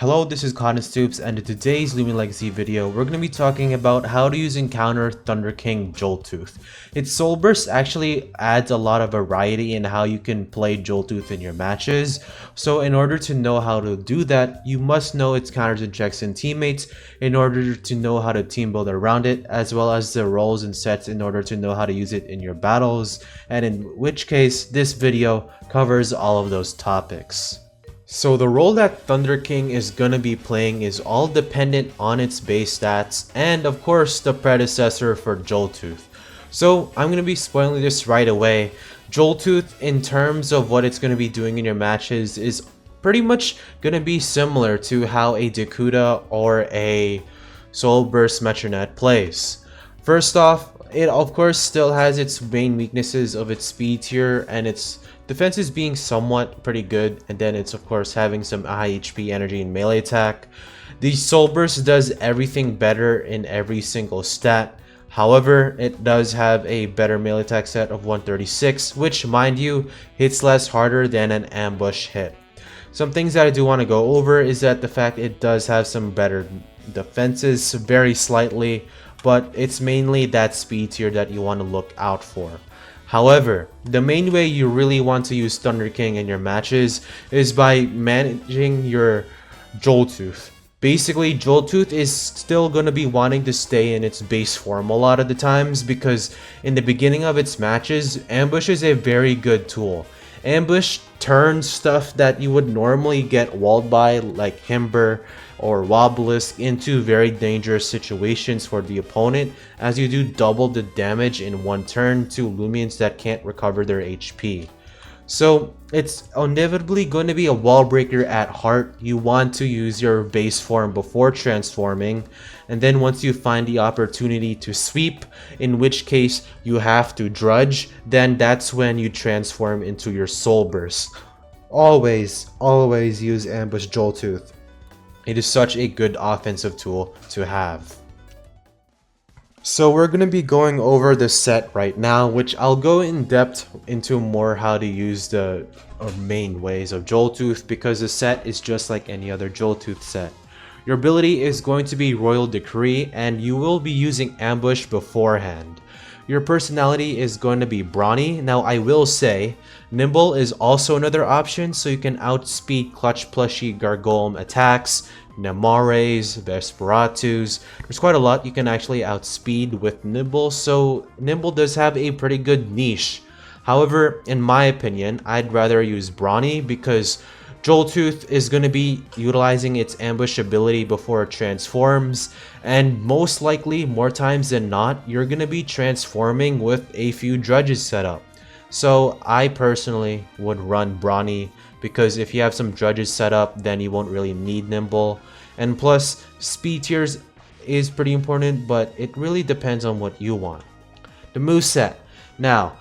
Hello, this is Cotton Stoops, and in today's Looming Legacy video, we're going to be talking about how to use and counter Thunderking Joltooth. Its Soul Burst actually adds a lot of variety in how you can play Joltooth in your matches, so in order to know how to do that, you must know its counters and checks and teammates in order to know how to team build around it, as well as the roles and sets in order to know how to use it in your battles, and in which case, this video covers all of those topics. So the role that Thunderking is gonna be playing is all dependent on its base stats and of course the predecessor for Joltooth. So I'm gonna be spoiling this right away. Joltooth, in terms of what it's gonna be doing in your matches, is pretty much gonna be similar to how a Dakuda or a Soul Burst Metronet plays. First off, it of course still has its main weaknesses of its speed tier and its defenses being somewhat pretty good, and then it's of course having some high HP energy and melee attack. The Soul Burst does everything better in every single stat. However, it does have a better melee attack set of 136, which mind you hits less harder than an ambush hit. Some things that I do want to go over is that the fact it does have some better defenses very slightly, but it's mainly that speed tier that you want to look out for. However, the main way you really want to use Thunderking in your matches is by managing your Joltooth. Basically, Joltooth is still going to be wanting to stay in its base form a lot of the times because in the beginning of its matches, Ambush is a very good tool. Ambush turns stuff that you would normally get walled by, like Himber or Wobblisk, into very dangerous situations for the opponent, as you do double the damage in one turn to Lumians that can't recover their HP. So it's inevitably going to be a wall breaker at heart. You want to use your base form before transforming, and then once you find the opportunity to sweep, in which case you have to drudge, then that's when you transform into your Soul Burst. Always use Ambush Joltooth. It is such a good offensive tool to have. So we're going to be going over the set right now, which I'll go in depth into more how to use the main ways of Joltooth, because the set is just like any other Joltooth set. Your ability is going to be Royal Decree, and you will be using Ambush beforehand. Your personality is going to be Brawny. Now I will say, Nimble is also another option, so you can outspeed Clutch Plushie Gargolem attacks, Namares, Vesperatus. There's quite a lot you can actually outspeed with Nimble, so Nimble does have a pretty good niche. However, in my opinion, I'd rather use Brawny because Joltooth is going to be utilizing its ambush ability before it transforms, and most likely, more times than not, you're going to be transforming with a few drudges set up. So I personally would run Brawny, because if you have some drudges set up, then you won't really need Nimble. And plus, speed tiers is pretty important, but it really depends on what you want. The moveset. Now,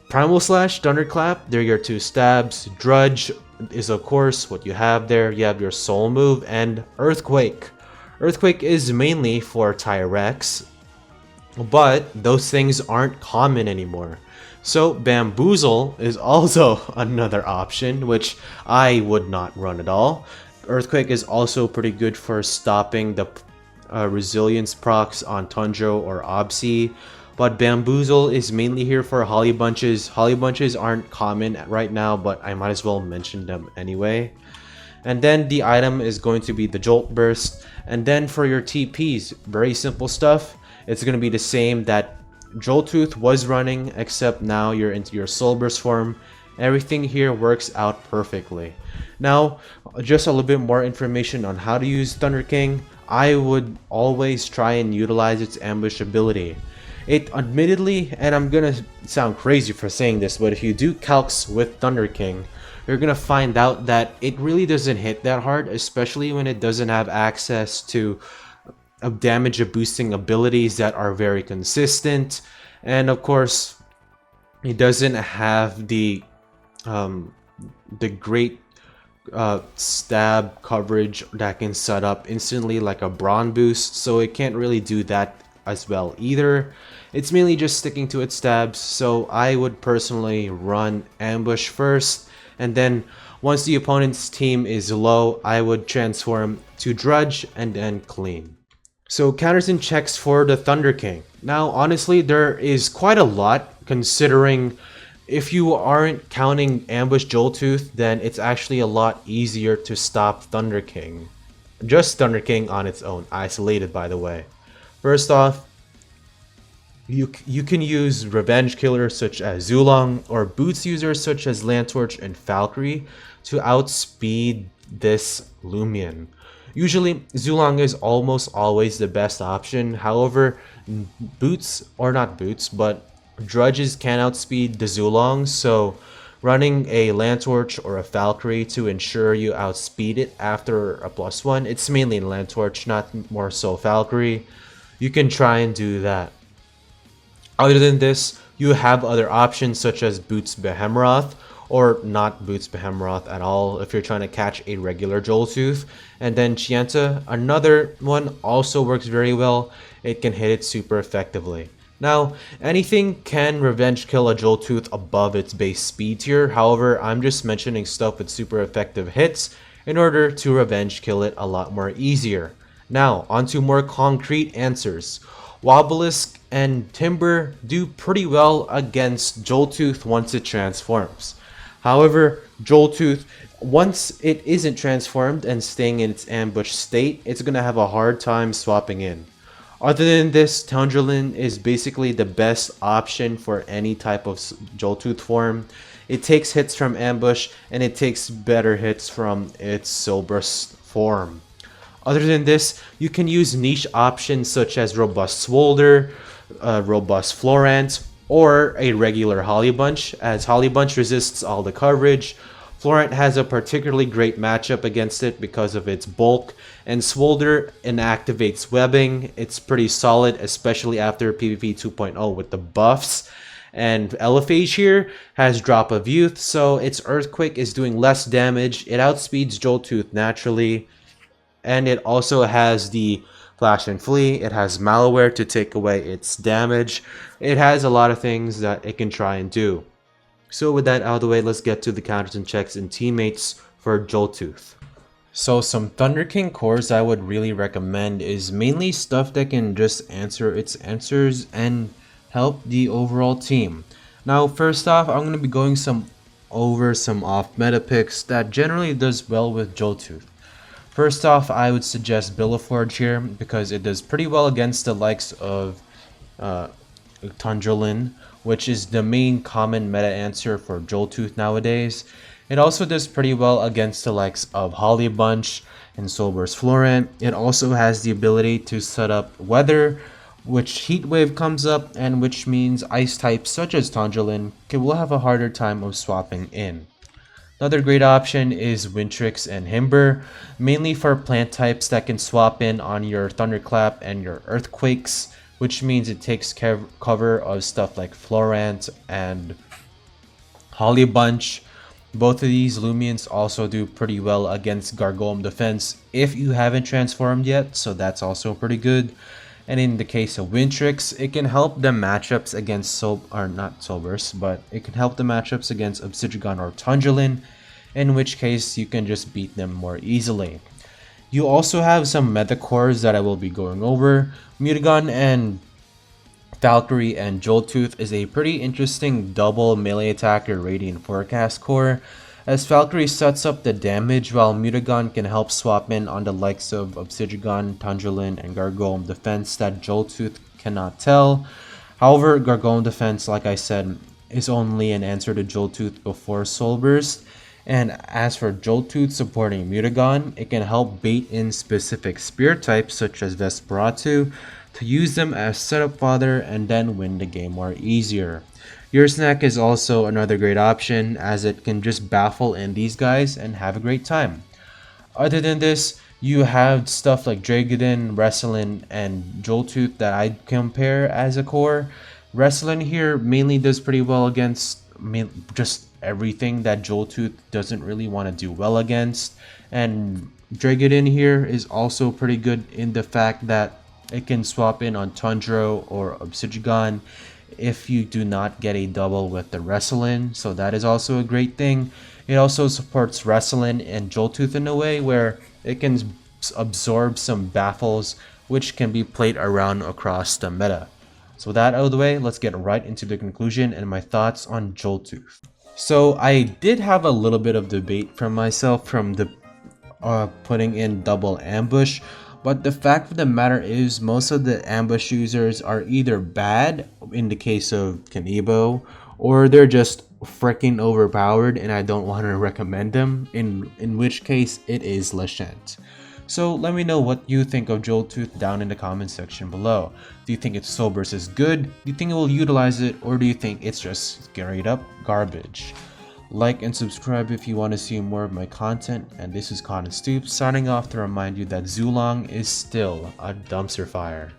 Primal Slash, Thunderclap, they're your two stabs. Drudge is of course what you have there. You have your soul move, and Earthquake. Earthquake is mainly for Tyrex, but those things aren't common anymore. So Bamboozle is also another option, which I would not run at all. Earthquake is also pretty good for stopping the resilience procs on Tundro or Obsi, but Bamboozle is mainly here for Holly Bunches. Holly Bunches aren't common right now, but I might as well mention them anyway. And then the item is going to be the Jolt Burst. And then for your TPs, very simple stuff. It's going to be the same that Joltooth was running, except now you're into your Soul Burst form. Everything here works out perfectly. Now, just a little bit more information on how to use Thunderking. I would always try and utilize its ambush ability. It admittedly, and I'm gonna sound crazy for saying this, but if you do calcs with Thunderking, you're gonna find out that it really doesn't hit that hard, especially when it doesn't have access to damage boosting abilities that are very consistent, and of course it doesn't have the great stab coverage that can set up instantly like a Brawn boost, so it can't really do that as well either. It's mainly just sticking to its stabs, so I would personally run Ambush first, and then Once the opponent's team is low, I would transform to Drudge and then Clean. So counters and checks for the Thunderking. Now honestly, there is quite a lot, considering if you aren't counting Ambush Joltooth, then it's actually a lot easier to stop Thunderking. Just Thunderking on its own, isolated by the way. First off, you can use Revenge Killers such as Zulong or Boots users such as Lantorch and Valkyrie to outspeed this Lumion. Usually, Zulong is almost always the best option. However, Boots, or not Boots, but Drudges can outspeed the Zulong, so running a Lantorch or a Valkyrie to ensure you outspeed it after a +1, it's mainly Lantorch, not more so Valkyrie. You can try and do that. Other than this, you have other options such as Boots Behemoth, or not Boots Behemoth at all if you're trying to catch a regular Joltooth. And then Chienta, another one, also works very well. It can hit it super effectively. Now, anything can revenge kill a Joltooth above its base speed tier. However, I'm just mentioning stuff with super effective hits in order to revenge kill it a lot more easier. Now, onto more concrete answers. Wobelisk and Timber do pretty well against Joltooth once it transforms. However, Joltooth, once it isn't transformed and staying in its ambush state, it's going to have a hard time swapping in. Other than this, Tundrelin is basically the best option for any type of Joltooth form. It takes hits from ambush and it takes better hits from its Soulburst form. Other than this, you can use niche options such as Robust Swolder, Robust Florant, or a regular Holly Bunch, as Holly Bunch resists all the coverage. Florant has a particularly great matchup against it because of its bulk, and Swolder inactivates webbing. It's pretty solid, especially after PvP 2.0 with the buffs. And Elephage here has Drop of Youth, so its Earthquake is doing less damage. It outspeeds Joltooth naturally. And it also has the Flash and Flee. It has Malware to take away its damage. It has a lot of things that it can try and do. So with that out of the way, let's get to the counters and checks and teammates for Joltooth. So some Thunderking cores I would really recommend is mainly stuff that can just answer its answers and help the overall team. Now first off, I'm going to be going over some off meta picks that generally does well with Joltooth. First off, I would suggest Billowforge here because it does pretty well against the likes of Tundrelin, which is the main common meta answer for Joltooth nowadays. It also does pretty well against the likes of Holly Bunch and Soulburst Florant. It also has the ability to set up weather, which Heat Wave comes up, and which means ice types such as Tundrelin will have a harder time of swapping in. Another great option is Wintrix and Himber, mainly for plant types that can swap in on your Thunderclap and your Earthquakes, which means it takes cover of stuff like Florant and Holly Bunch. Both of these Lumions also do pretty well against Gargoyle Defense if you haven't transformed yet, so that's also pretty good. And in the case of Wintrix, it can help the matchups against not Soulburst, but it can help the matchups against Obsidian or Tundrelin, in which case you can just beat them more easily. You also have some meta cores that I will be going over. Mutagon and Valkyrie and Joltooth is a pretty interesting double melee attacker Radiant Forecast core, as Valkyrie sets up the damage while Mutagon can help swap in on the likes of Obsidian, Tundrelin, and Gargoyle Defense that Joltooth cannot tell. However, Gargoyle Defense, like I said, is only an answer to Joltooth before Soulburst. And as for Joltooth supporting Mutagon, it can help bait in specific spear types such as Vesperatu to use them as setup fodder and then win the game more easier. Your Snack is also another great option as it can just baffle in these guys and have a great time. Other than this, you have stuff like Dragodon, Wrestlin, and Joltooth that I'd compare as a core. Wrestlin here mainly does pretty well against just everything that Joltooth doesn't really want to do well against. And Dragodon here is also pretty good in the fact that it can swap in on Tundra or Obsidian if you do not get a double with the Wrestlin, so that is also a great thing. It also supports Wrestling and Joltooth in a way where it can absorb some baffles which can be played around across the meta. So with that out of the way, let's get right into the conclusion and my thoughts on Joltooth. So I did have a little bit of debate from myself from the putting in double ambush, but the fact of the matter is most of the ambush users are either bad in the case of C.B.O, or they're just freaking overpowered and I don't want to recommend them, in which case it is Lashent. So let me know what you think of Joltooth down in the comment section below. Do you think its soul burst is good? Do you think it will utilize it? Or do you think it's just straight up garbage? Like and subscribe if you want to see more of my content, and this is Con and Stoops signing off to remind you that Zulong is still a dumpster fire.